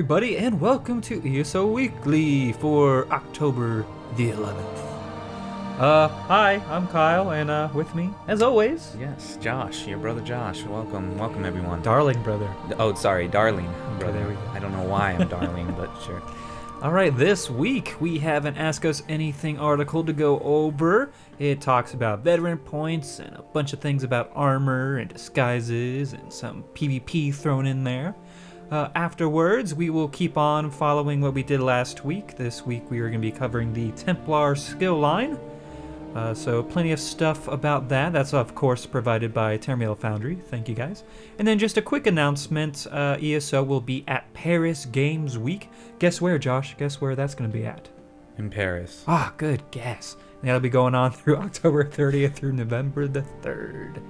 everybody, and welcome to ESO Weekly for October the 11th. Hi, I'm Kyle, and with me, as always, Yes, Josh, your brother Josh. Welcome everyone. darling brother. Oh, sorry, Darling. Okay, there we go. I don't know why I'm Darling, but sure. All right, this week we have an Ask Us Anything article to go over. It talks about veteran points and a bunch of things about armor and disguises and some PvP thrown in there. Afterwards, we will keep on following what we did last week. This week we are going to be covering the Templar skill line. So plenty of stuff about that. That's of course provided by Terminal Foundry. Thank you guys. And then just a quick announcement. ESO will be at Paris Games Week. Guess where, Josh? Guess where that's going to be at? In Paris. Ah, good guess. And that'll be going on through October 30th through November the 3rd.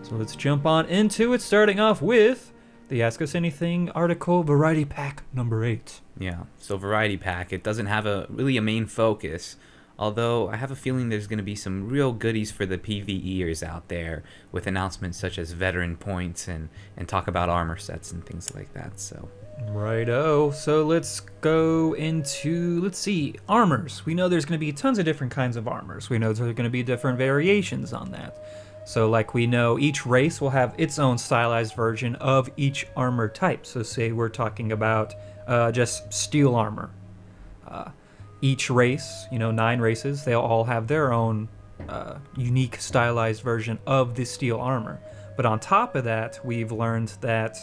So let's jump on into it, starting off with the Ask Us Anything article, Variety Pack number 8. Yeah, so Variety Pack, it doesn't have a main focus. Although I have a feeling there's going to be some real goodies for the PvEers out there with announcements such as veteran points and talk about armor sets and things like that. So Righto. So let's go into, let's see, armors. We know there's going to be tons of different kinds of armors. We know there's going to be different variations on that. So like we know, each race will have its own stylized version of each armor type. So say we're talking about just steel armor. Each race, 9 races, they'll all have their own unique stylized version of the steel armor. But on top of that, we've learned that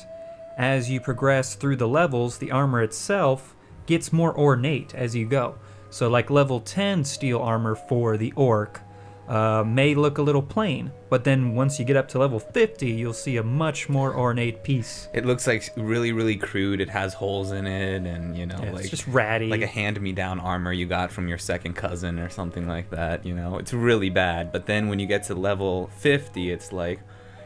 as you progress through the levels, the armor itself gets more ornate as you go. So like level 10 steel armor for the orc may look a little plain, but then once you get up to level 50, you'll see a much more ornate piece. it looks like really crude. It has holes in it, and It's just ratty. like a hand-me-down armor you got from your second cousin or something like that. It's really bad. But then when you get to level 50, it's like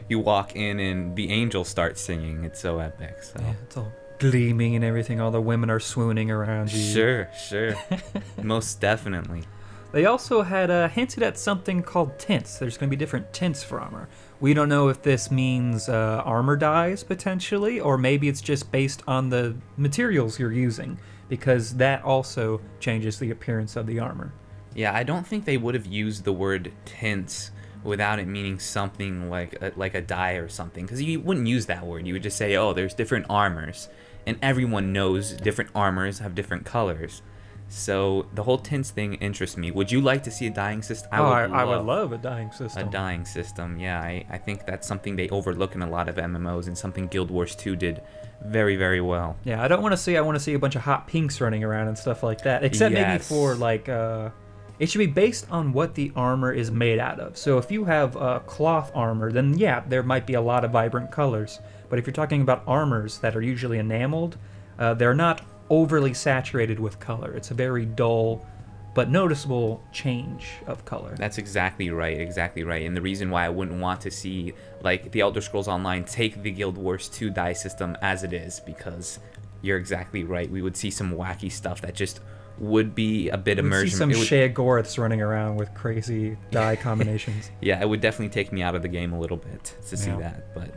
you walk in and the angels start singing. It's so epic. So Yeah, it's all gleaming and everything. All the women are swooning around you. sure, most definitely. They also had hinted at something called tints. There's going to be different tints for armor. We don't know if this means armor dyes, potentially, or maybe it's just based on the materials you're using, because that also changes the appearance of the armor. Yeah, I don't think they would have used the word tints without it meaning something like a dye or something, because you wouldn't use that word. You would just say, oh, there's different armors, and everyone knows different armors have different colors. So the whole tints thing interests me. Would you like to see a dyeing system? I would love a dyeing system. A dyeing system, yeah. I think that's something they overlook in a lot of MMOs, and something Guild Wars 2 did very, very well. Yeah, I want to see a bunch of hot pinks running around and stuff like that. Except maybe for it should be based on what the armor is made out of. So if you have cloth armor, then yeah, there might be a lot of vibrant colors. But if you're talking about armors that are usually enameled, they're not overly saturated with color. It's a very dull but noticeable change of color. That's exactly right. And the reason why I wouldn't want to see like the Elder Scrolls Online take the Guild Wars 2 dye system as it is, because you're exactly right. We would see some wacky stuff that just would be a bit immersion. See some Sheogoraths running around with crazy dye combinations. Yeah, it would definitely take me out of the game a little bit to see that, but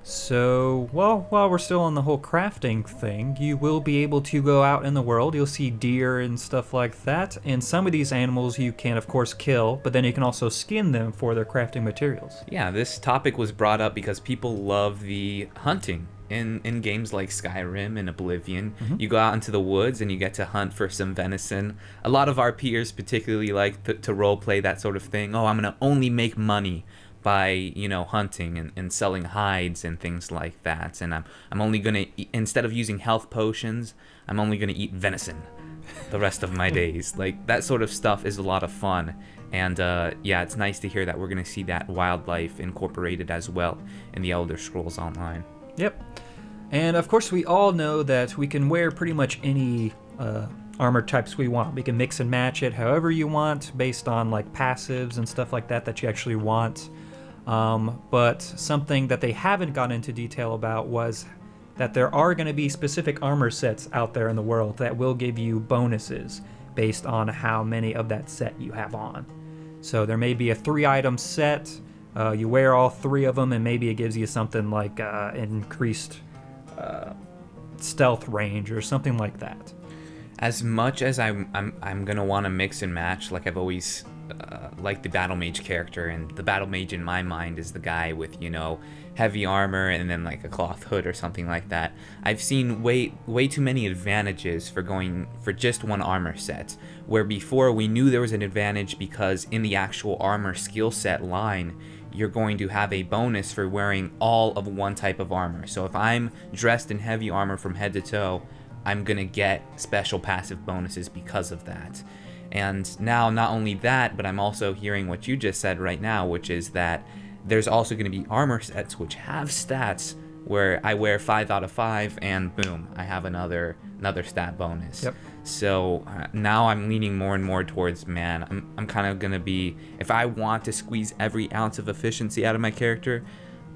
so, well, while we're still on the whole crafting thing, you will be able to go out in the world. You'll see deer and stuff like that. And some of these animals you can, of course, kill, but then you can also skin them for their crafting materials. Yeah, this topic was brought up because people love the hunting. In games like Skyrim and Oblivion, you go out into the woods and you get to hunt for some venison. A lot of our peers particularly like to roleplay that sort of thing. Oh, I'm going to only make money by hunting and selling hides and things like that, and I'm only gonna instead of using health potions, I'm only gonna eat venison the rest of my days. Like, that sort of stuff is a lot of fun, and yeah, it's nice to hear that we're gonna see that wildlife incorporated as well in the Elder Scrolls Online. Yep. And of course we all know that we can wear pretty much any armor types we want. We can mix and match it however you want based on like passives and stuff like that you actually want. But something that they haven't gone into detail about was that there are going to be specific armor sets out there in the world that will give you bonuses based on how many of that set you have on. So there may be a 3-item set, you wear all 3 of them, and maybe it gives you something like increased stealth range or something like that. As much as I'm gonna want to mix and match, like I've always liked the battle mage character, and the battle mage in my mind is the guy with, you know, heavy armor and then like a cloth hood or something like that. I've seen way too many advantages for going for just one armor set, where before we knew there was an advantage because in the actual armor skill set line, you're going to have a bonus for wearing all of one type of armor. So if I'm dressed in heavy armor from head to toe, I'm gonna get special passive bonuses because of that. And now, not only that, but I'm also hearing what you just said right now, which is that there's also going to be armor sets which have stats where I wear 5 out of 5 and boom, I have another stat bonus. Yep. So now I'm leaning more and more towards, man, I'm kind of going to be, if I want to squeeze every ounce of efficiency out of my character,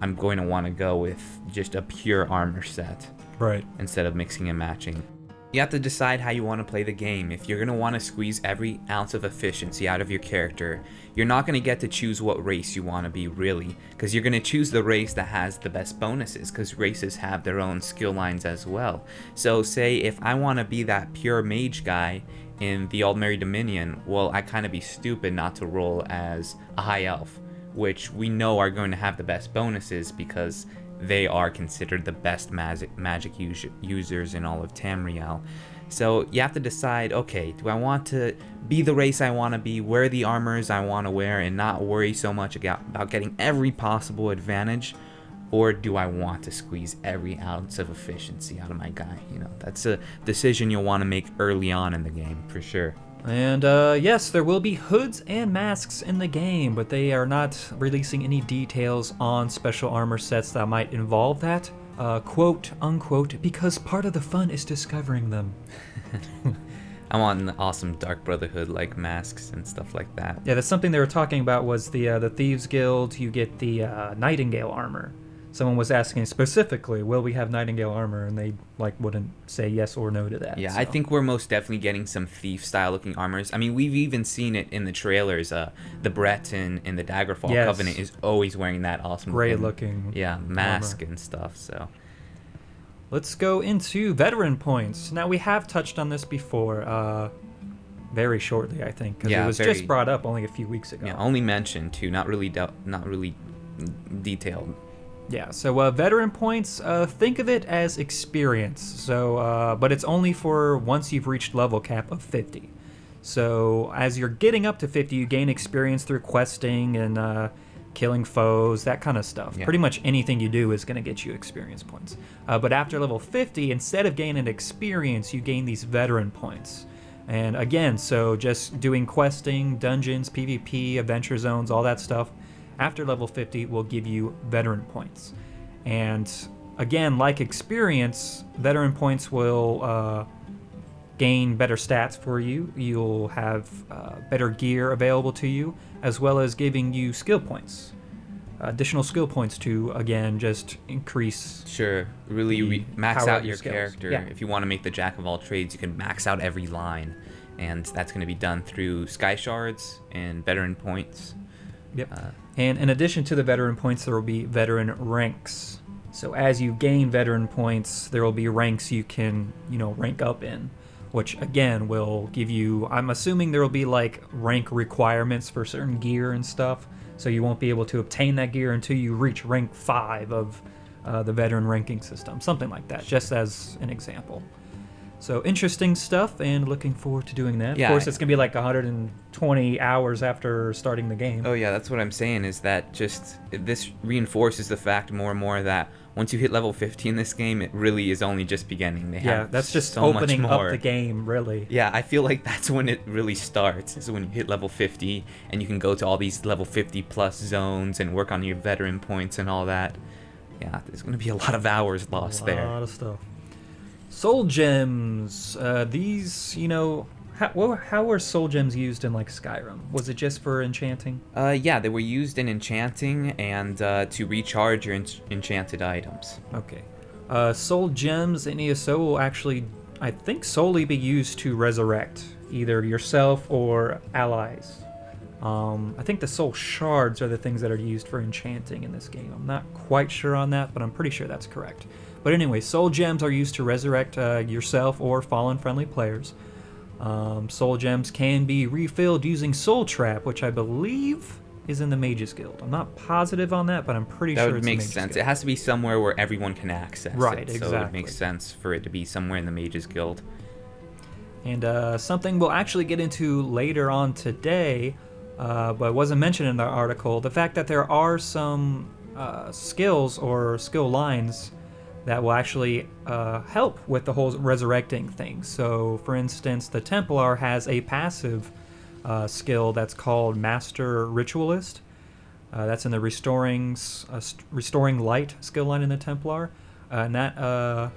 I'm going to want to go with just a pure armor set. Right. Instead of mixing and matching. You have to decide how you want to play the game. If you're going to want to squeeze every ounce of efficiency out of your character, you're not going to get to choose what race you want to be, really, because you're going to choose the race that has the best bonuses, because races have their own skill lines as well. So say if I want to be that pure mage guy in the Aldmeri Dominion, well, I kind of be stupid not to roll as a high elf, which we know are going to have the best bonuses because they are considered the best magic users in all of Tamriel. So you have to decide, okay, do I want to be the race I want to be, wear the armors I want to wear, and not worry so much about getting every possible advantage? Or do I want to squeeze every ounce of efficiency out of my guy? You know, that's a decision you'll want to make early on in the game, for sure. And yes, there will be hoods and masks in the game, but they are not releasing any details on special armor sets that might involve that. Quote, unquote, because part of the fun is discovering them. I want an awesome Dark Brotherhood like masks and stuff like that. Yeah, that's something they were talking about was the Thieves Guild. You get the Nightingale armor. Someone was asking specifically, will we have Nightingale armor? And they wouldn't say yes or no to that. Yeah, so. I think we're most definitely getting some thief-style looking armors. I mean, we've even seen it in the trailers. The Breton in the Daggerfall Covenant is always wearing that awesome gray-looking mask armor and stuff. So let's go into veteran points. Now, we have touched on this before, very shortly, I think, because it was just brought up only a few weeks ago. Yeah, only mentioned too, not really detailed. Yeah, so veteran points, think of it as experience. So, but it's only for once you've reached level cap of 50. So as you're getting up to 50, you gain experience through questing and killing foes, that kind of stuff. Yeah. Pretty much anything you do is going to get you experience points. But after level 50, instead of gaining experience, you gain these veteran points. And again, so just doing questing, dungeons, PvP, adventure zones, all that stuff, after level 50 will give you veteran points. And again, like experience, veteran points will gain better stats for you. You'll have better gear available to you, as well as giving you skill points. Additional skill points to, again, just increase... Sure, really max out your skills. character. Yeah. If you want to make the jack of all trades, you can max out every line. And that's going to be done through Sky Shards and veteran points. Yep. And in addition to the veteran points, there will be veteran ranks. So as you gain veteran points, there will be ranks you can, rank up in, which again will give you, I'm assuming there will be rank requirements for certain gear and stuff. So you won't be able to obtain that gear until you reach rank 5 of the veteran ranking system, something like that, just as an example. So interesting stuff, and looking forward to doing that. Yeah, of course, it's going to be 120 hours after starting the game. Oh yeah, that's what I'm saying, is that this reinforces the fact more and more that once you hit level 50 in this game, it really is only just beginning. That's just so opening much more. up the game, really. Yeah, I feel like that's when it really starts, is when you hit level 50, and you can go to all these level 50 plus zones and work on your veteran points and all that. Yeah, there's going to be a lot of hours lost there. A lot of stuff. Soul gems. These, how were soul gems used in Skyrim? Was it just for enchanting? Yeah, they were used in enchanting and to recharge your enchanted items. Okay. Soul gems in ESO will actually, I think, solely be used to resurrect either yourself or allies. I think the soul shards are the things that are used for enchanting in this game. I'm not quite sure on that, but I'm pretty sure that's correct. But anyway, soul gems are used to resurrect yourself or fallen friendly players. Soul gems can be refilled using Soul Trap, which I believe is in the Mages Guild. I'm not positive on that, but I'm pretty That sure would it's make the Mages sense. Guild. It has to be somewhere where everyone can access Right, it. So it exactly. makes sense for it to be somewhere in the Mages Guild. And something we'll actually get into later on today, but wasn't mentioned in the article, the fact that there are some skills or skill lines that will actually help with the whole resurrecting thing. So, for instance, the Templar has a passive skill that's called Master Ritualist. That's in the Restoring Light skill line in the Templar. And that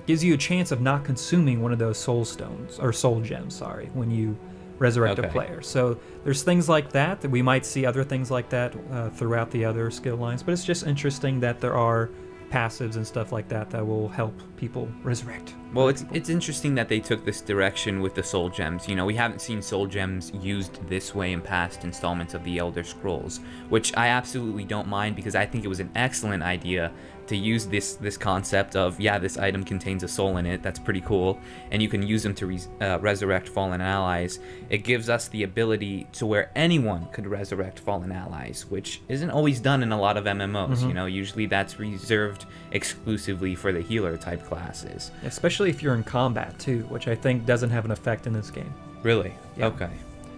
gives you a chance of not consuming one of those soul stones, or soul gems, sorry, when you resurrect a player. So there's things like that we might see other things like that throughout the other skill lines, but it's just interesting that there are passives and stuff like that that will help people resurrect. Well, it's interesting that they took this direction with the soul gems. You know, we haven't seen soul gems used this way in past installments of the Elder Scrolls, which I absolutely don't mind because I think it was an excellent idea to use this concept of, yeah, this item contains a soul in it. That's pretty cool, and you can use them to resurrect fallen allies. It gives us the ability to where anyone could resurrect fallen allies, which isn't always done in a lot of MMOs. You know, usually that's reserved exclusively for the healer type classes. Especially if you're in combat too, which I think doesn't have an effect in this game. Really? Yeah. Okay.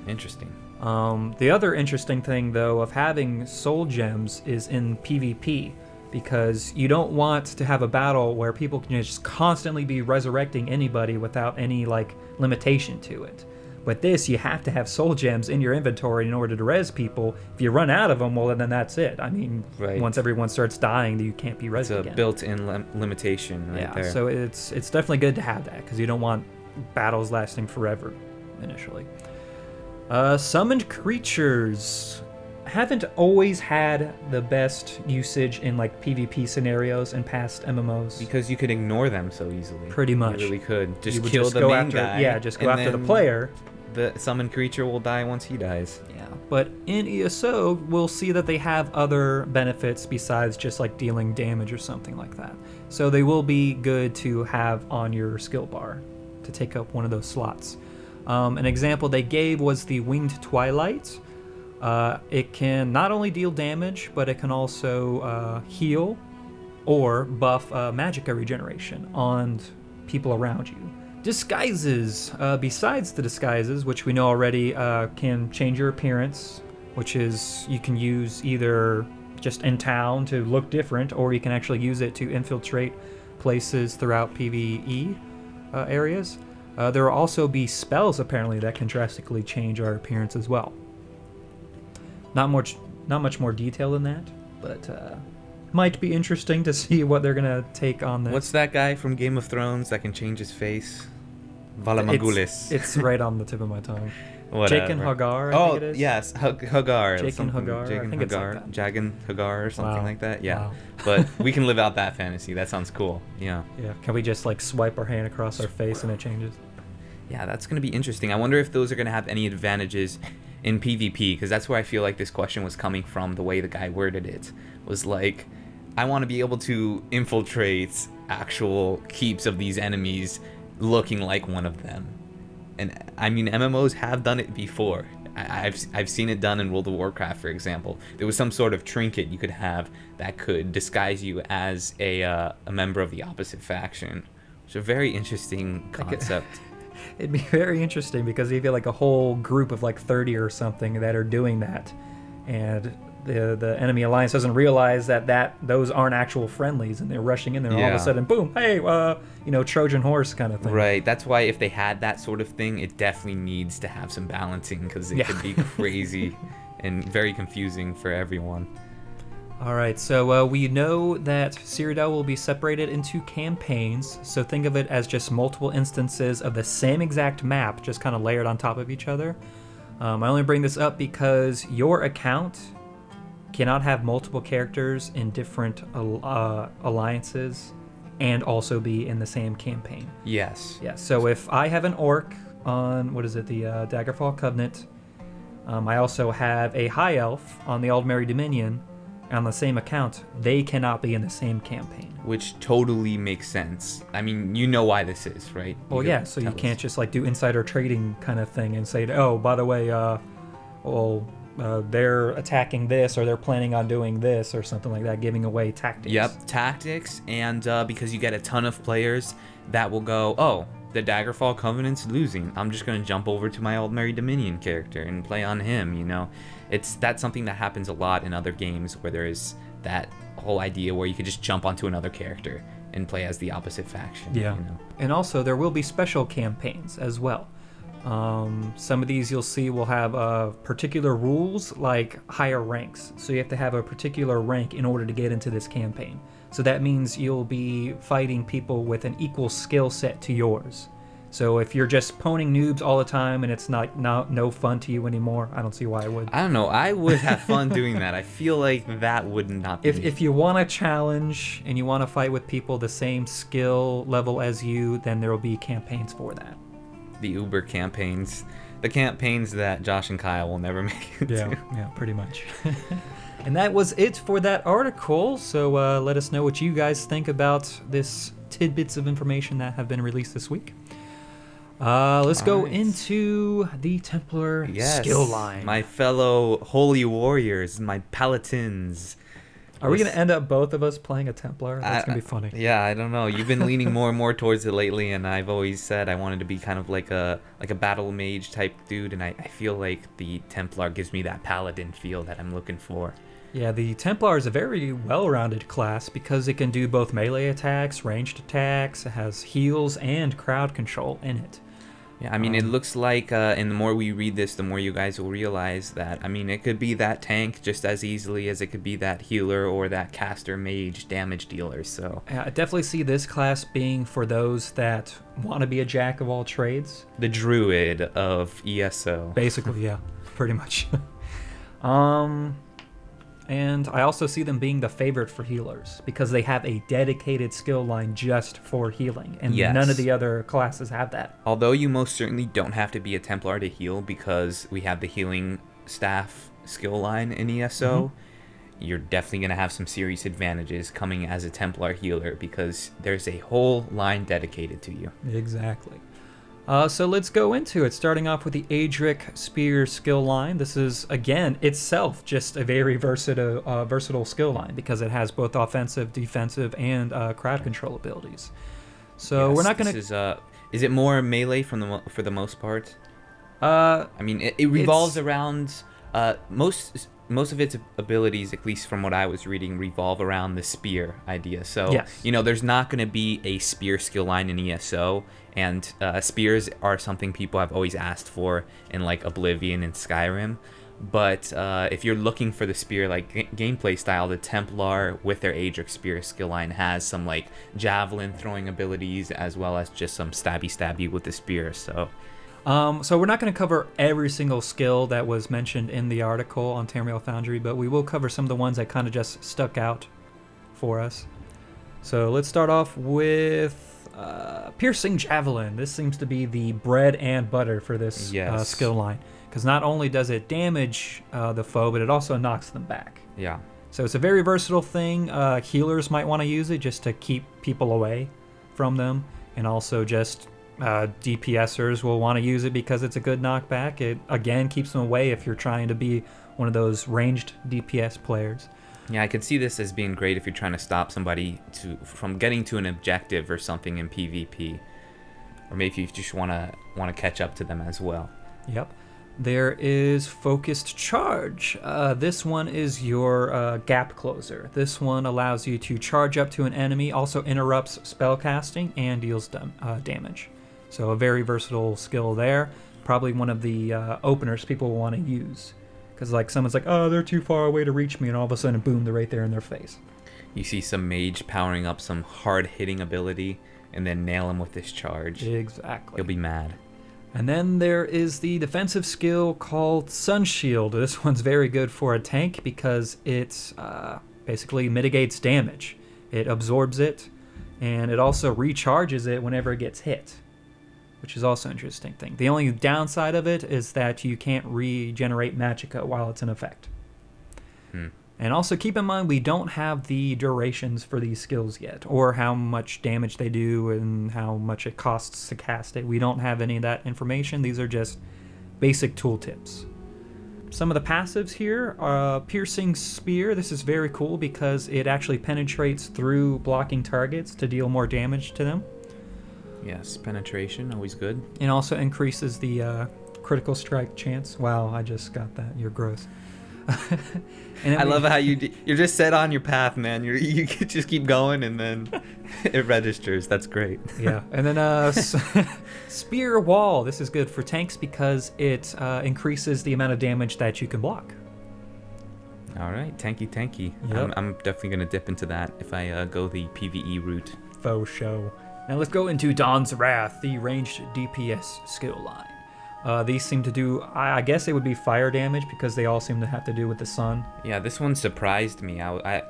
Interesting. The other interesting thing, though, of having soul gems is in PvP, because you don't want to have a battle where people can just constantly be resurrecting anybody without any like limitation to it. But this, you have to have soul gems in your inventory in order to res people. If you run out of them, well, then that's it. I mean, Right. once everyone starts dying, you can't be res It's a again. built-in limitation right Yeah, there. so it's definitely good to have that, because you don't want battles lasting forever initially. Summoned creatures haven't always had the best usage in like PvP scenarios in past MMOs. Because you could ignore them so easily. Pretty much. You really could. Just You would kill just the go main after, guy. yeah, just go and after the then player. The summoned creature will die once he dies. Yeah, but in ESO, we'll see that they have other benefits besides just like dealing damage or something like that. So they will be good to have on your skill bar to take up one of those slots. An example they gave was the Winged Twilight. It can not only deal damage, but it can also heal or buff magicka regeneration on people around you. Disguises. Besides the disguises, which we know already can change your appearance, which is you can use either just in town to look different, or you can actually use it to infiltrate places throughout PvE areas. There will also be spells apparently that can drastically change our appearance as well. Not much more detail than that, but might be interesting to see what they're gonna take on this. What's that guy from Game of Thrones that can change his face? Valamagulis. It's right on the tip of my tongue. Whatever. Jaqen H'ghar, I Oh, think it is. yes, Hagar. Jaqen H'ghar, I Jagan think it's like Hagar. that. Jagan Hagar or something Wow. like that. Yeah. Wow. But we can live out that fantasy. That sounds cool. Yeah. Yeah, can we just like swipe our hand across our face and it changes? Yeah, that's going to be interesting. I wonder if those are going to have any advantages in PvP, because that's where I feel like this question was coming from, the way the guy worded it. Was like, I want to be able to infiltrate actual keeps of these enemies looking like one of them. And I mean, MMOs have done it before. I've seen it done in World of Warcraft, for example. There was some sort of trinket you could have that could disguise you as a member of the opposite faction. It's a very interesting concept. It'd be very interesting because you feel like a whole group of like 30 or something that are doing that, and the enemy alliance doesn't realize that those aren't actual friendlies, and they're rushing in there. All of Yeah. a sudden, boom! Hey, Trojan horse kind of thing. Right. That's why if they had that sort of thing, it definitely needs to have some balancing, because it Yeah. could be crazy and very confusing for everyone. All right, so we know that Cyrodiil will be separated into campaigns, so think of it as just multiple instances of the same exact map, just kind of layered on top of each other. I only bring this up because your account cannot have multiple characters in different alliances and also be in the same campaign. Yes. Yeah, so if I have an orc on, the Daggerfall Covenant, I also have a High Elf on the Aldmeri Dominion on the same account. They cannot be in the same campaign. Which totally makes sense. I mean, you know why this is, right? Well, yeah, so you can't just like do insider trading kind of thing and say, oh, by the way, they're attacking this or they're planning on doing this or something like that, giving away tactics. Yep, tactics, and because you get a ton of players that will go, oh, the Daggerfall Covenant's losing. I'm just going to jump over to my Aldmeri Dominion character and play on him, you know? That's something that happens a lot in other games where there is that whole idea where you could just jump onto another character and play as the opposite faction. Yeah. You know? And also, there will be special campaigns as well. Some of these you'll see will have particular rules like higher ranks. So you have to have a particular rank in order to get into this campaign. So that means you'll be fighting people with an equal skill set to yours. So if you're just poning noobs all the time and it's no fun to you anymore, I don't see why I would. I don't know. I would have fun doing that. I feel like that would not be. If you want a challenge and you want to fight with people the same skill level as you, then there will be campaigns for that. The Uber campaigns. The campaigns that Josh and Kyle will never make it to. Yeah, pretty much. And that was it for that article. So let us know what you guys think about this tidbits of information that have been released this week. Let's go into the Templar skill line. My fellow holy warriors, my paladins. Are we going to end up both of us playing a Templar? That's going to be funny. Yeah, I don't know. You've been leaning more and more towards it lately, and I've always said I wanted to be kind of like a battle mage type dude, and I feel like the Templar gives me that paladin feel that I'm looking for. Yeah, the Templar is a very well-rounded class because it can do both melee attacks, ranged attacks, it has heals, and crowd control in it. Yeah, I mean, it looks like, and the more we read this, the more you guys will realize that, I mean, it could be that tank just as easily as it could be that healer or that caster mage damage dealer, so. I definitely see this class being for those that want to be a jack of all trades. The druid of ESO. Basically, yeah, pretty much. And I also see them being the favorite for healers because they have a dedicated skill line just for healing, and none of the other classes have that. Although you most certainly don't have to be a Templar to heal because we have the healing staff skill line in ESO, you're definitely going to have some serious advantages coming as a Templar healer because there's a whole line dedicated to you. Exactly. So let's go into it, starting off with the Adric Spear skill line. This is, again, itself just a very versatile skill line because it has both offensive, defensive, and crowd control abilities. So we're not going to... Is it more melee for the most part? I mean, it revolves around... Most of its abilities, at least from what I was reading, revolve around the spear idea. So, you know, there's not going to be a spear skill line in ESO, and spears are something people have always asked for in, like, Oblivion and Skyrim. But if you're looking for the spear, like, gameplay style, the Templar with their Adric Spear skill line has some, like, javelin throwing abilities as well as just some stabby with the spear, so... So we're not going to cover every single skill that was mentioned in the article on Tamriel Foundry, but we will cover some of the ones that kind of just stuck out for us. So let's start off with Piercing Javelin. This seems to be the bread and butter for this skill line, because not only does it damage the foe, but it also knocks them back. Yeah. So it's a very versatile thing. Healers might want to use it just to keep people away from them, and also just... DPSers will want to use it because it's a good knockback. It, again, keeps them away if you're trying to be one of those ranged DPS players. Yeah, I could see this as being great if you're trying to stop somebody from getting to an objective or something in PvP. Or maybe you just want to catch up to them as well. Yep. There is Focused Charge. This one is your gap closer. This one allows you to charge up to an enemy, also interrupts spellcasting, and deals damage. So a very versatile skill there. Probably one of the openers people will want to use. Because like someone's like, oh, they're too far away to reach me, and all of a sudden, boom, they're right there in their face. You see some mage powering up some hard-hitting ability, and then nail him with this charge. Exactly. You'll be mad. And then there is the defensive skill called Sun Shield. This one's very good for a tank because it basically mitigates damage. It absorbs it, and it also recharges it whenever it gets hit. which is also an interesting thing. The only downside of it is that you can't regenerate magicka while it's in effect. And also keep in mind we don't have the durations for these skills yet, or how much damage they do and how much it costs to cast it. We don't have any of that information. These are just basic tooltips. Some of the passives here are Piercing Spear. This is very cool because it actually penetrates through blocking targets to deal more damage to them. Yes, penetration, always good. And also increases the critical strike chance. Wow, I just got that. You're gross. And I love how you're just set on your path, man. You just keep going, and then it registers. That's great. Yeah, and then Spear Wall. This is good for tanks because it increases the amount of damage that you can block. All right, tanky. Yep. I'm definitely gonna dip into that if I go the PvE route. Faux show. Now let's go into Dawn's Wrath, the ranged DPS skill line. These seem to do, I guess it would be fire damage because they all seem to have to do with the sun. Yeah, this one surprised me. I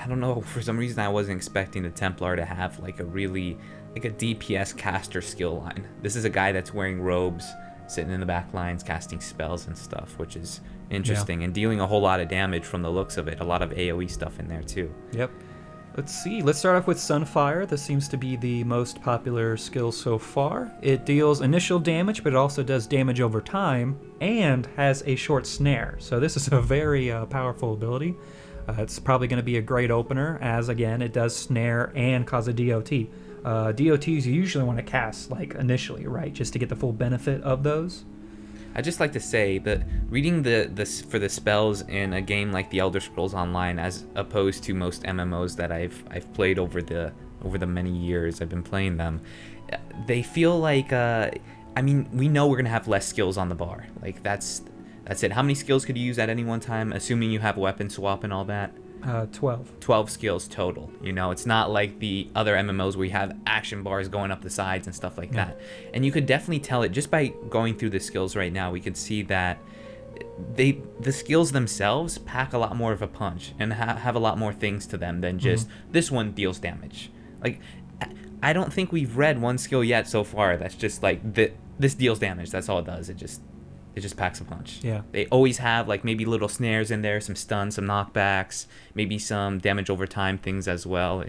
don't know, for some reason I wasn't expecting the Templar to have like a DPS caster skill line. This is a guy that's wearing robes, sitting in the back lines, casting spells and stuff, which is interesting, and dealing a whole lot of damage from the looks of it. A lot of AoE stuff in there too. Yep. Let's see. Let's start off with Sunfire. This seems to be the most popular skill so far. It deals initial damage, but it also does damage over time and has a short snare. So this is a very powerful ability. It's probably going to be a great opener as, again, it does snare and cause a DOT. DOTs you usually want to cast like initially, right? Just to get the full benefit of those. I just like to say that reading for the spells in a game like The Elder Scrolls Online, as opposed to most MMOs that I've played over the many years I've been playing them, they feel like we know we're gonna have less skills on the bar. Like that's it. How many skills could you use at any one time, assuming you have weapon swap and all that? 12. 12 skills total. You know, it's not like the other MMOs where you have action bars going up the sides and stuff like that. And you could definitely tell it just by going through the skills right now. We could see that the skills themselves pack a lot more of a punch and have a lot more things to them than just this one deals damage. Like, I don't think we've read one skill yet so far that's just like this deals damage. That's all it does. It just packs a punch. Yeah. They always have like maybe little snares in there, some stuns, some knockbacks, maybe some damage over time things as well.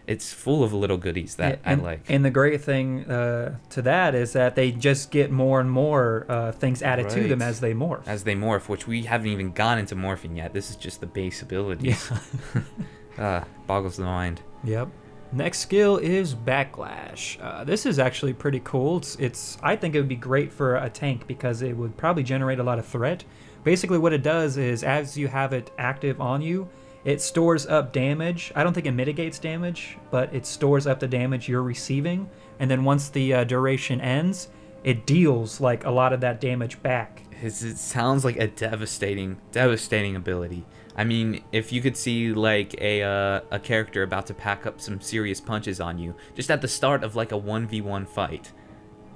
It's full of little goodies that I like. And the great thing to that is that they just get more and more things added to them as they morph. As they morph, which we haven't even gone into morphing yet. This is just the base abilities. Yeah. Boggles the mind. Yep. Next skill is Backlash. This is actually pretty cool. I think it would be great for a tank because it would probably generate a lot of threat. Basically what it does is as you have it active on you, it stores up damage. I don't think it mitigates damage, but it stores up the damage you're receiving. And then once the duration ends, it deals like a lot of that damage back. It sounds like a devastating ability. I mean, if you could see like a character about to pack up some serious punches on you, just at the start of like a 1v1 fight,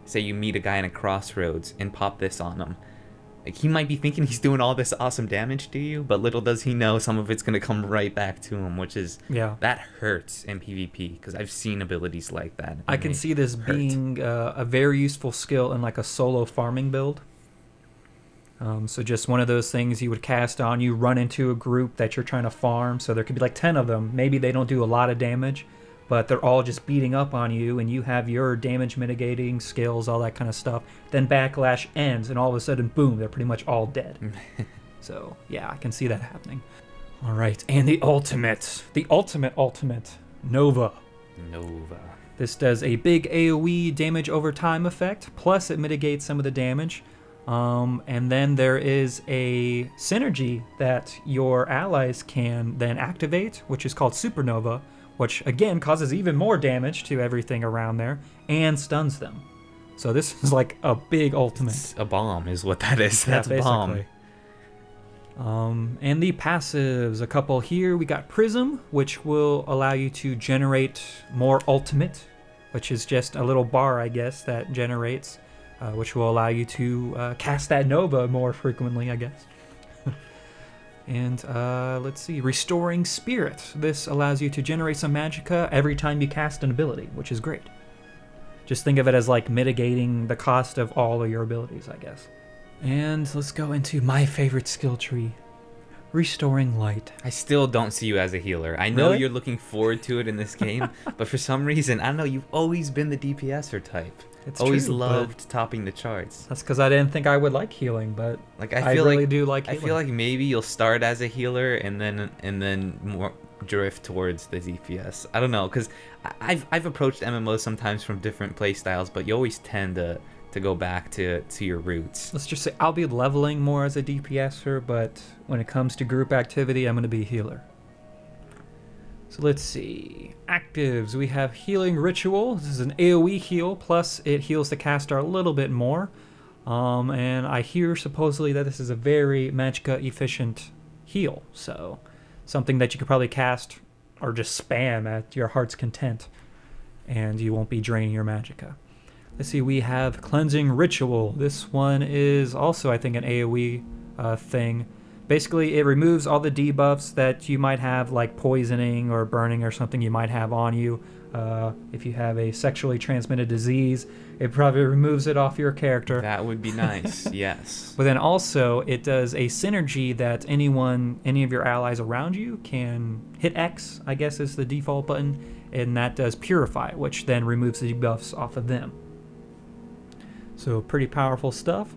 say you meet a guy in a crossroads and pop this on him, like he might be thinking he's doing all this awesome damage to you, but little does he know some of it's gonna come right back to him, which is that hurts in PvP because I've seen abilities like that. I can see this being a very useful skill in like a solo farming build. So just one of those things you would cast on, you run into a group that you're trying to farm, so there could be like 10 of them. Maybe they don't do a lot of damage, but they're all just beating up on you, and you have your damage mitigating skills, all that kind of stuff. Then Backlash ends, and all of a sudden, boom, they're pretty much all dead. So yeah, I can see that happening. All right, and the ultimate, Nova. This does a big AoE damage over time effect, plus it mitigates some of the damage. And then there is a synergy that your allies can then activate, which is called Supernova, which again causes even more damage to everything around there and stuns them. So this is like a big ultimate. It's a bomb is what that is. That's a bomb. And the passives, a couple here. We got Prism, which will allow you to generate more ultimate, which is just a little bar, I guess, that generates. Which will allow you to cast that Nova more frequently, I guess. And let's see, Restoring Spirit. This allows you to generate some magicka every time you cast an ability, which is great. Just think of it as like mitigating the cost of all of your abilities, I guess. And let's go into my favorite skill tree, Restoring Light. I still don't see you as a healer. I know Really? you're looking forward to it in this game, but for some reason, I don't know, you've always been the DPSer type. It's always true, but loved topping the charts. that's because I didn't think I would like healing, but Like I I feel really like do like I healing. feel like maybe you'll start as a healer and then more drift towards the DPS. I don't know, because I've approached MMOs sometimes from different play styles, but you always tend to go back to your roots. Let's just say I'll be leveling more as a DPSer, but when it comes to group activity, I'm going to be a healer. So let's see. Actives. We have Healing Ritual. This is an AoE heal, plus it heals the caster a little bit more. And I hear supposedly that this is a very magicka efficient heal. So something that you could probably cast or just spam at your heart's content, and you won't be draining your magicka. Let's see, we have Cleansing Ritual. This one is also, I think, an AoE thing. Basically, it removes all the debuffs that you might have, like poisoning or burning or something you might have on you. If you have a sexually transmitted disease, it probably removes it off your character. That would be nice. Yes. But then also, it does a synergy that any of your allies around you can hit X, I guess is the default button, and that does Purify, which then removes the debuffs off of them. So pretty powerful stuff.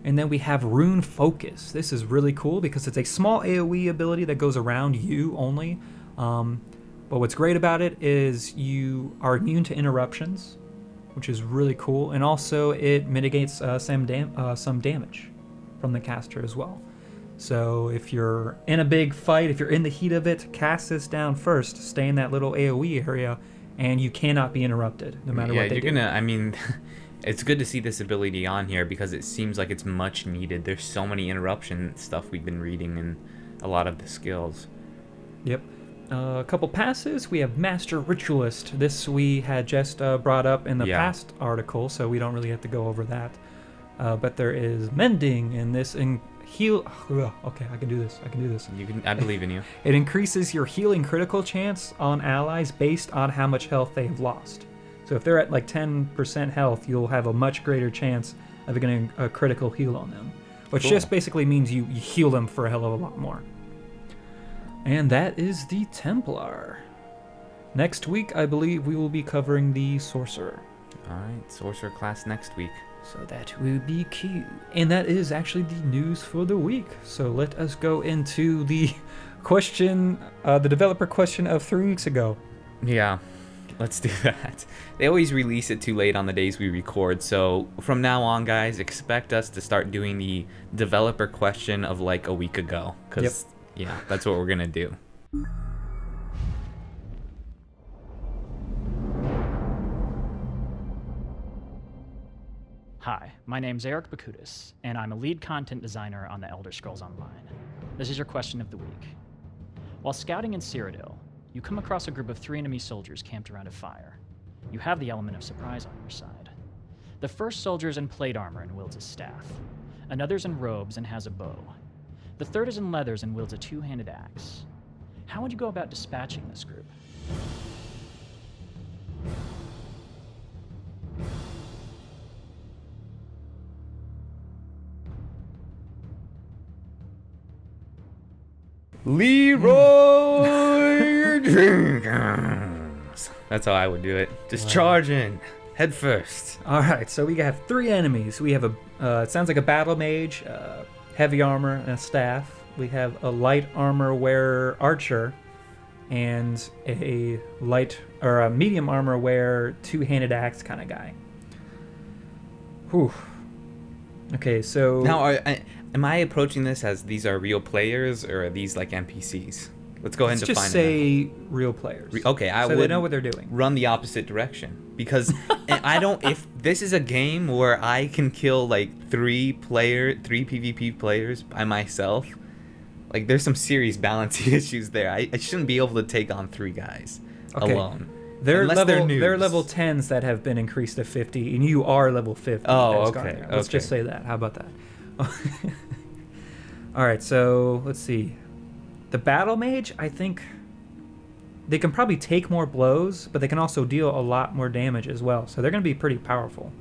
And then we have Rune Focus. This is really cool because it's a small AoE ability that goes around you only. But what's great about it is you are immune to interruptions, which is really cool. And also it mitigates some damage from the caster as well. So if you're in a big fight, if you're in the heat of it, cast this down first, stay in that little AoE area, and you cannot be interrupted no matter what they do. I mean, it's good to see this ability on here because it seems like it's much needed. There's so many interruption stuff we've been reading in a lot of the skills. Yep. A couple passes. We have Master Ritualist. This we had just brought up in the past article, so we don't really have to go over that. But there is Mending in this, and heal. Okay, I can do this. You can. I believe in you. It increases your healing critical chance on allies based on how much health they have lost. So if they're at like 10% health, you'll have a much greater chance of getting a critical heal on them, which just basically means you heal them for a hell of a lot more. And that is the Templar. Next week, I believe we will be covering the Sorcerer. All right, Sorcerer class next week. So that will be cute. And that is actually the news for the week. So let us go into the question, the developer question of 3 weeks ago. Yeah. Let's do that. They always release it too late on the days we record, so from now on, guys, expect us to start doing the developer question of like a week ago. Because, yeah, that's what we're going to do. Hi, my name's Eric Bakutis, and I'm a lead content designer on the Elder Scrolls Online. This is your question of the week. While scouting in Cyrodiil, you come across a group of 3 enemy soldiers camped around a fire. You have the element of surprise on your side. The first soldier is in plate armor and wields a staff. Another's in robes and has a bow. The third is in leathers and wields a 2-handed axe. How would you go about dispatching this group? Leroy Jenkins. That's how I would do it. Just charge in, head first. All right, so we have 3 enemies. We have it sounds like a battle mage, heavy armor and a staff. We have a light armor wearer archer, and a light or a medium armor wearer 2-handed axe kind of guy. Whew. Okay, so Now, am I approaching this as these are real players or are these like NPCs? Let's go ahead and let's define just say real players. Okay, I so would they know what they're doing. run the opposite direction because I don't. If this is a game where I can kill like 3 PvP players by myself, like there's some serious balancing issues there. I shouldn't be able to take on 3 guys alone. They're Unless level they're they're noobs. level 10s that have been increased to 50, and you are level 50. Oh, as okay, Garner. Let's just okay. say that. How about that? All right, so let's see. The battle mage, I think they can probably take more blows, but they can also deal a lot more damage as well. So they're going to be pretty powerful.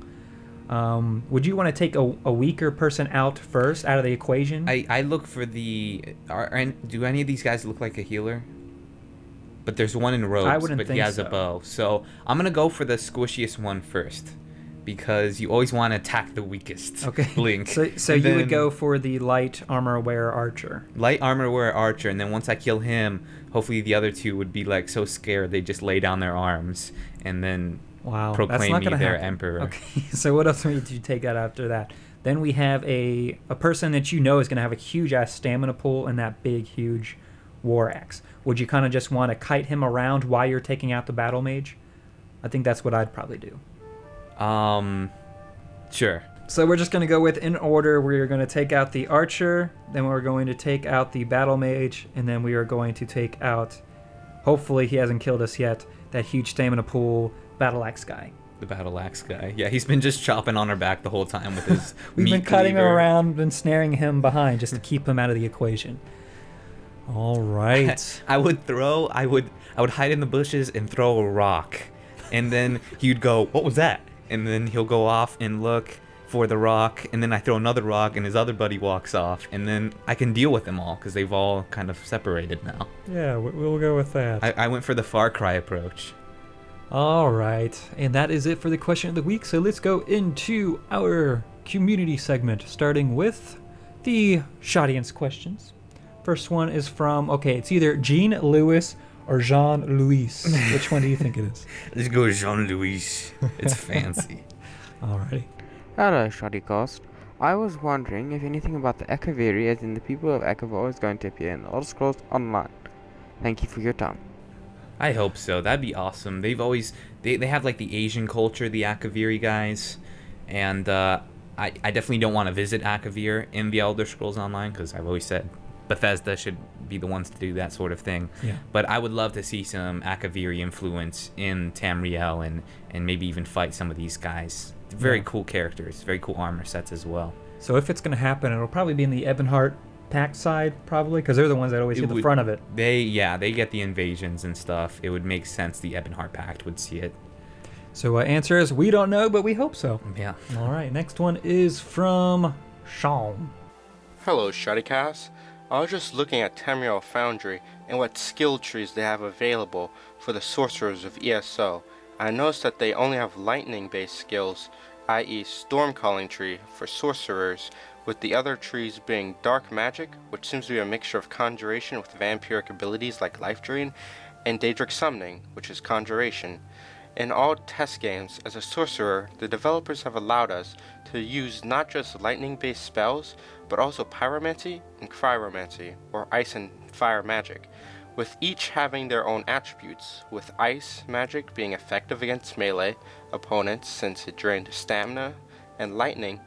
Would you want to take a weaker person out first, out of the equation? I look for do any of these guys look like a healer? But there's one in robes, I wouldn't but he think has a so. bow. So I'm going to go for the squishiest one first. Because you always want to attack the weakest Okay. link. So And you would then go for the light armor wearer archer. light armor wearer archer, and then once I kill him, hopefully the other two would be like so scared they just lay down their arms and then Wow, that's proclaim not me gonna their happen. emperor. Okay, so what else would you take out after that? Then we have a person that you know is going to have a huge ass stamina pool and that big, huge war axe. Would you kind of just want to kite him around while you're taking out the battle mage? I think that's what I'd probably do. Sure. So we're just going to go with in order. We're going to take out the archer, then we're going to take out the battle mage, and then we are going to take out, hopefully he hasn't killed us yet, that huge stamina pool battle axe guy. The battle axe guy. Yeah, he's been just chopping on our back the whole time with his We've been meat cutting him cleaver. around and snaring him behind just to keep him out of the equation. All right. I would hide in the bushes and throw a rock. And then he'd go, "What was that?" And then he'll go off and look for the rock, and then I throw another rock and his other buddy walks off, and then I can deal with them all because they've all kind of separated now. Yeah, we'll go with that. I went for the Far Cry approach. All right. And that is it for the question of the week. So let's go into our community segment, starting with the Shadiance questions. First one is from, okay, it's either Jean Lewis or Jean Louis. Which one do you think it is? Let's go Jean-Louis. It's fancy. Alrighty. Hello, Shoddycast. I was wondering if anything about the Akaviri, as in the people of Akavor, is going to appear in the Elder Scrolls Online. Thank you for your time. I hope so. That'd be awesome. They've always they have like the Asian culture, the Akaviri guys, and I definitely don't want to visit Akavir in the Elder Scrolls Online because I've always said Bethesda should be the ones to do that sort of thing. Yeah. But I would love to see some Akaviri influence in Tamriel and maybe even fight some of these guys. Very cool characters, very cool armor sets as well. So if it's going to happen, it'll probably be in the Ebonheart Pact side, probably, because they're the ones that always see the front of it. They get the invasions and stuff. It would make sense the Ebonheart Pact would see it. So answer is, we don't know, but we hope so. Yeah. All right, next one is from Sean. Hello, Shuddycast. I was just looking at Tamriel Foundry and what skill trees they have available for the sorcerers of ESO. I noticed that they only have lightning-based skills, i.e. Storm Calling Tree for sorcerers, with the other trees being Dark Magic, which seems to be a mixture of Conjuration with vampiric abilities like Life Drain, and Daedric Summoning, which is Conjuration. In all test games, as a sorcerer, the developers have allowed us to use not just lightning-based spells, but also pyromancy and cryomancy, or ice and fire magic, with each having their own attributes, with ice magic being effective against melee opponents since it drained stamina, and lightning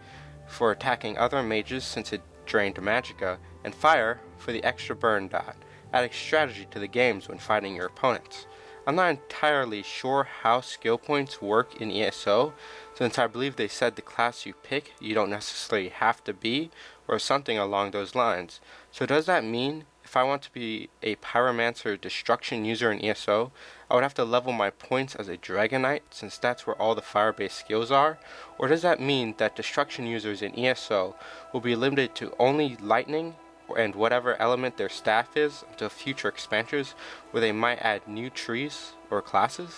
for attacking other mages since it drained magicka, and fire for the extra burn dot, adding strategy to the games when fighting your opponents. I'm not entirely sure how skill points work in ESO, since I believe they said the class you pick you don't necessarily have to be, or something along those lines. So does that mean if I want to be a pyromancer destruction user in ESO, I would have to level my points as a Dragon Knight, since that's where all the fire-based skills are? Or does that mean that destruction users in ESO will be limited to only lightning and whatever element their staff is until future expansions where they might add new trees or classes?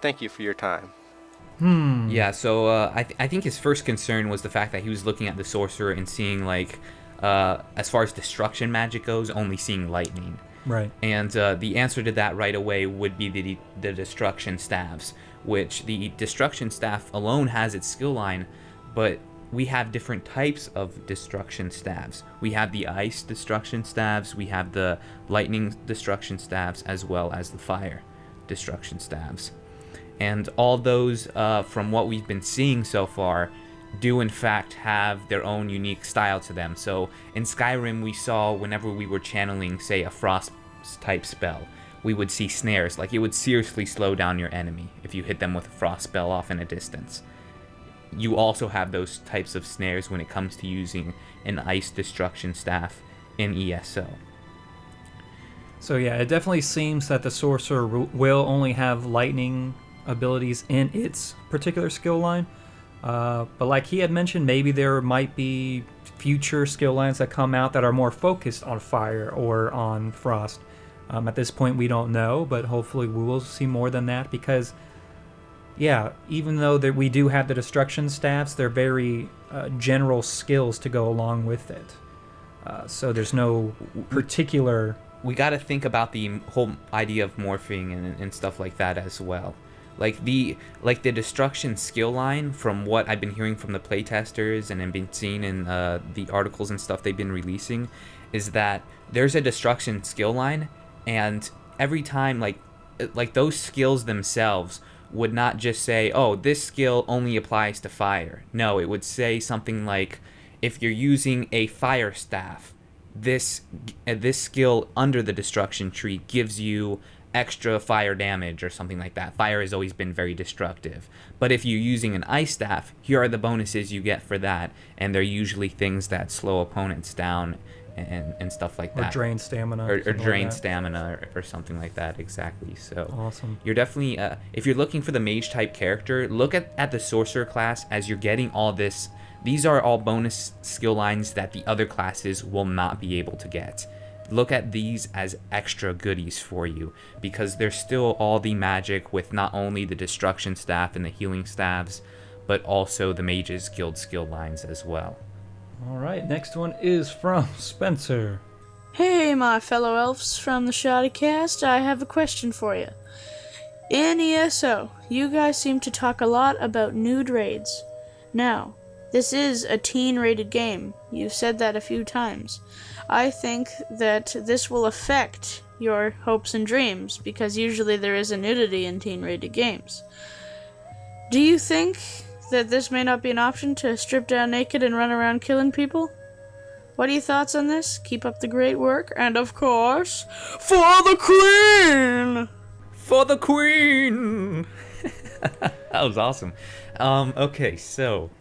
Thank you for your time. Yeah, so I think his first concern was the fact that he was looking at the sorcerer and seeing, like, as far as destruction magic goes, only seeing lightning. Right. And the answer to that right away would be the destruction staffs, which the destruction staff alone has its skill line, but we have different types of destruction staves. We have the ice destruction staves, we have the lightning destruction staves, as well as the fire destruction staves. And all those, from what we've been seeing so far, do in fact have their own unique style to them. So in Skyrim, we saw whenever we were channeling, say, a frost type spell, we would see snares. Like, it would seriously slow down your enemy if you hit them with a frost spell off in a distance. You also have those types of snares when it comes to using an ice destruction staff in ESO. So yeah, it definitely seems that the sorcerer will only have lightning abilities in its particular skill line. But like he had mentioned, maybe there might be future skill lines that come out that are more focused on fire or on frost. At this point, we don't know, but hopefully we will see more than that because, yeah, even though that we do have the destruction staffs, they're very general skills to go along with it. So there's no particular... We got to think about the whole idea of morphing and stuff like that as well. Like the destruction skill line, from what I've been hearing from the playtesters and have been seeing in the articles and stuff they've been releasing, is that there's a destruction skill line, and every time like those skills themselves would not just say, oh, this skill only applies to fire. No, it would say something like, if you're using a fire staff, this skill under the destruction tree gives you extra fire damage or something like that. Fire has always been very destructive. But if you're using an ice staff, here are the bonuses you get for that. And they're usually things that slow opponents down and stuff like that. Or drain stamina. Or drain stamina or something like that, exactly. So awesome. You're definitely, if you're looking for the mage type character, look at the sorcerer class as you're getting all this. These are all bonus skill lines that the other classes will not be able to get. Look at these as extra goodies for you, because there's still all the magic with not only the destruction staff and the healing staffs, but also the mages guild skill lines as well. All right, next one is from Spencer. Hey, my fellow elves from the Shoddy Cast, I have a question for you. In ESO, you guys seem to talk a lot about nude raids. Now, this is a teen-rated game. You've said that a few times. I think that this will affect your hopes and dreams, because usually there is a nudity in teen-rated games. Do you think that this may not be an option to strip down naked and run around killing people? What are your thoughts on this? Keep up the great work, and of course, for the Queen! For the Queen! That was awesome. Okay, so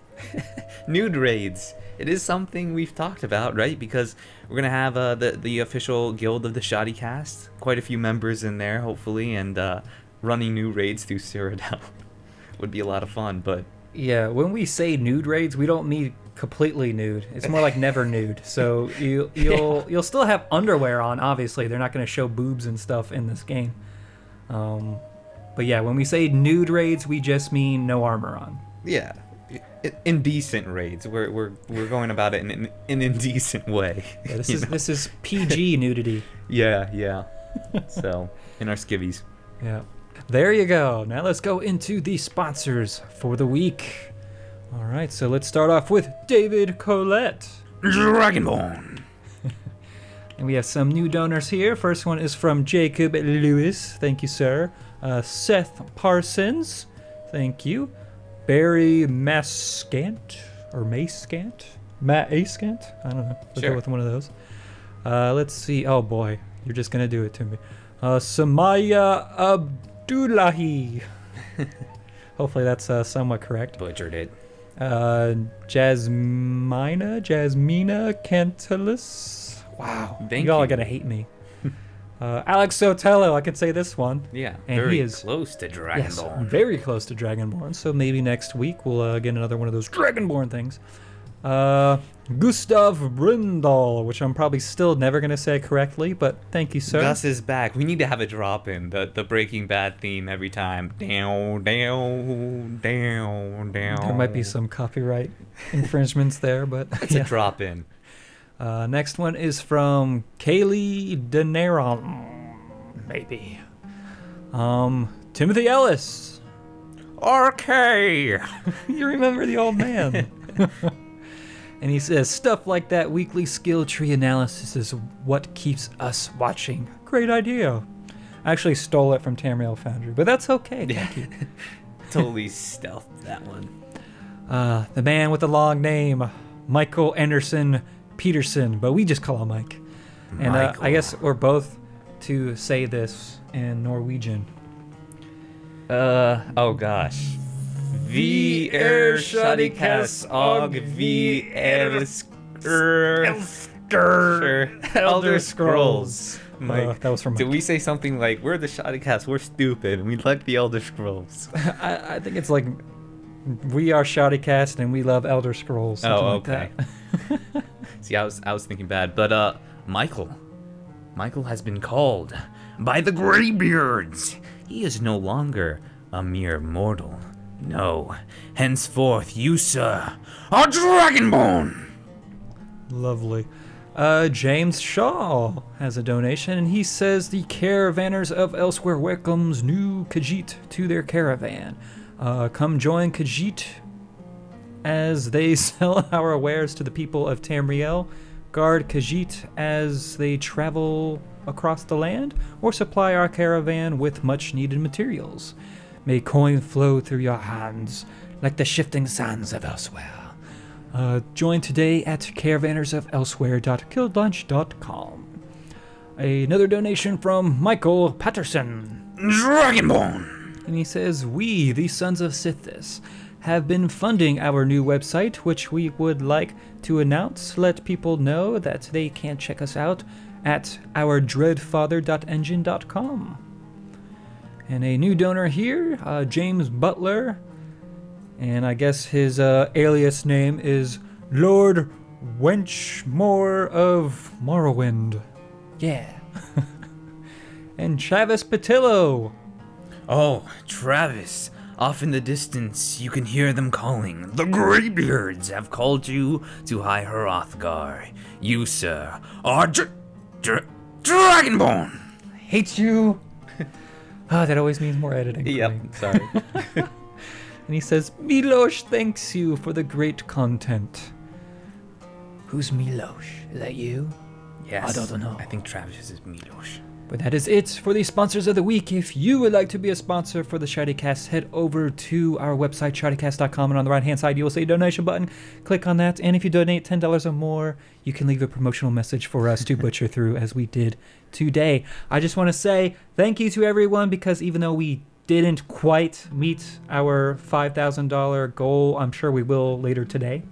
nude raids. It is something we've talked about, right? Because we're gonna have the official guild of the Shoddy Cast, quite a few members in there, hopefully, and running new raids through Cyrodiil would be a lot of fun. But yeah, when we say nude raids, we don't mean completely nude. It's more like never nude. So you'll still have underwear on. Obviously, they're not gonna show boobs and stuff in this game. But yeah, when we say nude raids, we just mean no armor on. yeah. Indecent raids. We're going about it in an indecent way. Yeah, this is PG nudity. Yeah. So, in our skivvies. Yeah. There you go. Now let's go into the sponsors for the week. All right, so let's start off with David Colette. Dragonborn. And we have some new donors here. First one is from Jacob Lewis. Thank you, sir. Seth Parsons. Thank you. Barry Mascant or Mascant? Mascant? I don't know. We'll go with one of those. Let's see. Oh boy, you're just gonna do it to me. Samaya Abdullahi. Hopefully that's somewhat correct. Butchered it. Jasmina Cantalus. Wow, Thank y'all you. are gonna hate me. Alex Sotelo, I could say this one. Yeah, And very he is close to Yes, Dragonborn. very close to Dragonborn. So maybe next week we'll get another one of those Dragonborn things. Gustav Brindal, which I'm probably still never going to say correctly, but thank you, sir. Gus is back. We need to have a drop in the Breaking Bad theme every time. Down. There might be some copyright infringements there, but It's a drop in. next one is from Kaylee Deneron, maybe. Timothy Ellis. RK. You remember the old man. And he says, stuff like that weekly skill tree analysis is what keeps us watching. Great idea. I actually stole it from Tamriel Foundry, but that's okay. Thank you. Totally stealthed that one. The man with the long name, Michael Anderson Peterson, but we just call him Mike. And I guess we're both to say this in Norwegian. Oh gosh. Vi Shadikas og vi elsker Elder Scrolls. Mike, that was from did Mike. we say something like, we're the Shoddycast, we're stupid, and we like the Elder Scrolls? I think it's like we are Shoddycast and we love Elder Scrolls. Something Oh, like okay. that. See, I was thinking bad, but Michael has been called by the Greybeards. He is no longer a mere mortal. No, henceforth you, sir, are Dragonborn. Lovely. James Shaw has a donation, and he says the caravanners of Elsewhere welcomes new Khajiit to their caravan. Come join Khajiit as they sell our wares to the people of Tamriel, guard Khajiit as they travel across the land, or supply our caravan with much-needed materials. May coin flow through your hands like the shifting sands of Elsewhere. Join today at caravannersofelsewhere.guildlunch.com. Another donation from Michael Patterson. Dragonborn. And he says, we, the Sons of Sithis, have been funding our new website, which we would like to announce. Let people know that they can check us out at ourdreadfather.engine.com. And a new donor here, James Butler. And I guess his alias name is Lord Wenchmore of Morrowind. Yeah. And Travis Patillo. Oh, Travis, off in the distance you can hear them calling. The Greybeards have called you to High Hrothgar. You, sir, are Dragonborn. Hate you. That always means more editing. for me. Sorry. And he says, Milosh thanks you for the great content. Who's Milosh? Is that you? Yes. I don't know. I think Travis is Milosh. But that is it for the sponsors of the week. If you would like to be a sponsor for the Shoddycast, head over to our website, shoddycast.com, and on the right-hand side, you will see a donation button. Click on that, and if you donate $10 or more, you can leave a promotional message for us to butcher through, as we did today. I just want to say thank you to everyone, because even though we didn't quite meet our $5,000 goal, I'm sure we will later today.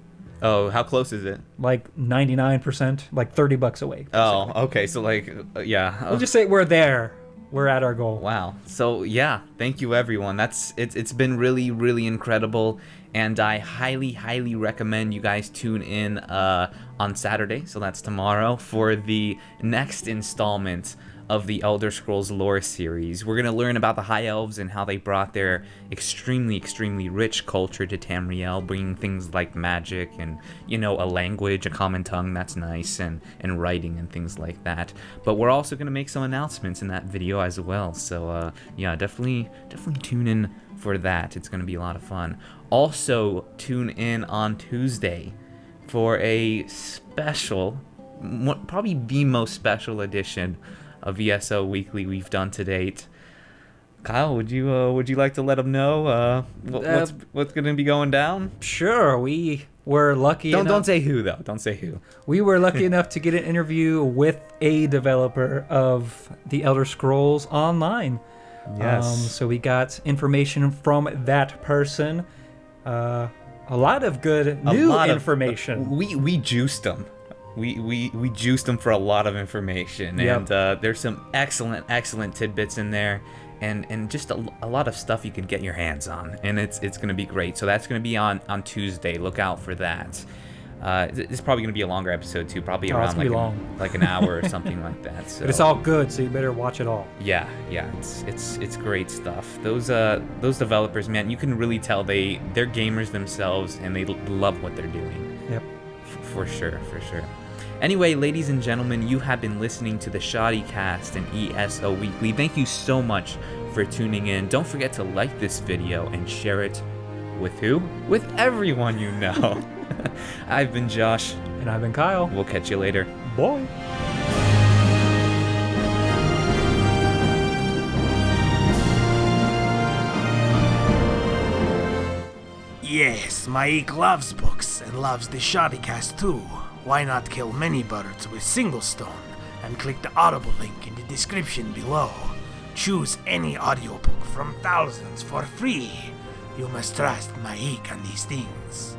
Oh, how close is it? Like 99%, like $30 away. Oh, okay. So yeah. We'll just say we're there. We're at our goal. Wow. So yeah, thank you everyone. It's been really, really incredible, and I highly recommend you guys tune in on Saturday, so that's tomorrow, for the next installment of the Elder Scrolls lore series. We're going to learn about the High Elves and how they brought their extremely rich culture to Tamriel, bringing things like magic and, a language, a common tongue, that's nice, and writing and things like that. But we're also going to make some announcements in that video as well. So, definitely tune in for that. It's going to be a lot of fun. Also, tune in on Tuesday for a special, probably the most special edition of ESO Weekly we've done to date. Kyle, would you like to let them know what's going to be going down? Sure, we were lucky enough. Don't say who though. Don't say who. We were lucky enough to get an interview with a developer of the Elder Scrolls Online. Yes. So we got information from that person. A lot of good new information. We juiced them. We juiced them for a lot of information, Yep. and there's some excellent tidbits in there, and just a lot of stuff you can get your hands on, and it's going to be great. So that's going to be on Tuesday. Look out for that. It's probably going to be a longer episode too, probably around like an hour or something like that. So. But it's all good, so you better watch it all. Yeah, it's great stuff. Those developers, man, you can really tell they're gamers themselves, and they love what they're doing. Yep. For sure. Anyway, ladies and gentlemen, you have been listening to the Shoddycast and ESO Weekly. Thank you so much for tuning in. Don't forget to like this video and share it with who? With everyone you know. I've been Josh. And I've been Kyle. We'll catch you later. Bye. Yes, Mike loves books and loves the Shoddycast too. Why not kill many birds with single stone and click the Audible link in the description below. Choose any audiobook from thousands for free. You must trust Mike on these things.